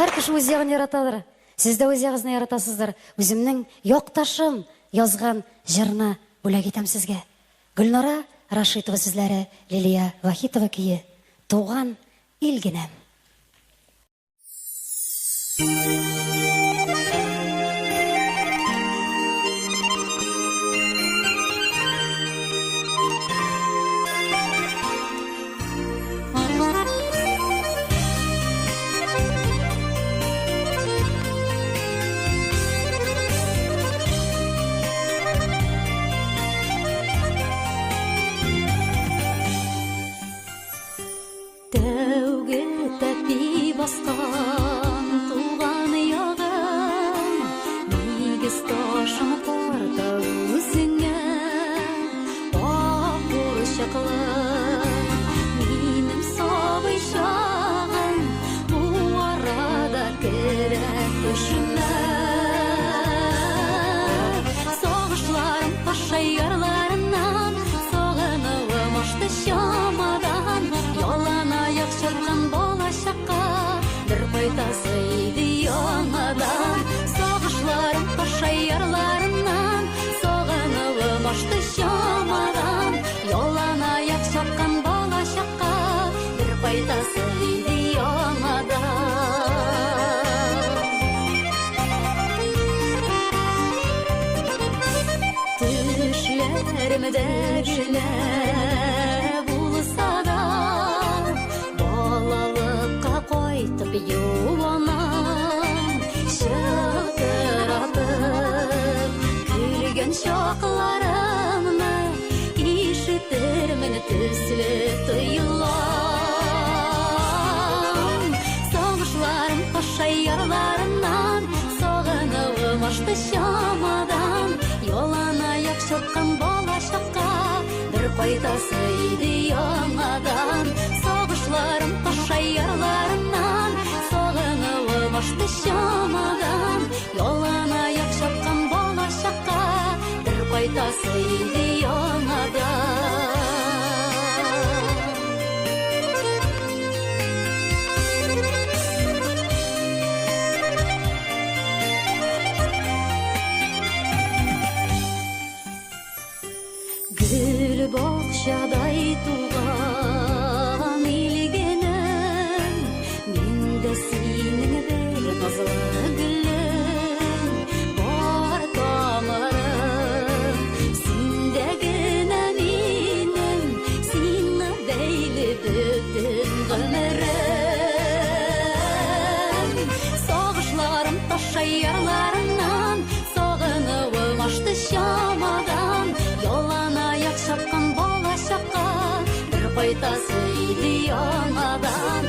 Һәр кеше үз ягын яраталар. Сез дә үз ягыгызны яратасыздар. Үземнең якташым язган җырны бүләк итәм сезгә. Гөлнара Рашитова сүзләре, Лилия Вахитова көе. Туган ил генәм. Басқан туған ягым, нигез ташым тарта үзеңә. Ак бурчаклы минем сабый чагым, бу арада керәк төшемә. Сагышларым паша ярларыннан, сагынуым ашты чамадан, ялан аяк чапкан балачакка кайтасы иде яңадан. Сагышларым паша ярларыннан, сагынуым ашты чамадан, ялан аяк чапкан балачакка бер кайтасы иде яңадан. Төшләремдә генә булса да, балалыкка кайтып юанам, шылтыратып көлгән чакларымны ишетермен төсле тоелам. Сагышларым паша ярларыннан, сагынуым ашты чамадан, ялан аяк чапкан балачакка бер кайтасы иде яңадан. Сагышларым паша ярларыннан, сагынуым ашты чамадан, ялан аяк чапкан балачакка бер кайтасы иде яңадан. Гүл бакчадай туган илгенем, миндә синең бер назлы гөлең бар тамырым. Синдә генә минем, сиңа бәйле бөтен гомерем. Сагышларым таша ярларыннан, сагынуым ашты чамадан, ялан аяк чапкан балачакка бер кайтасы иде яңадан.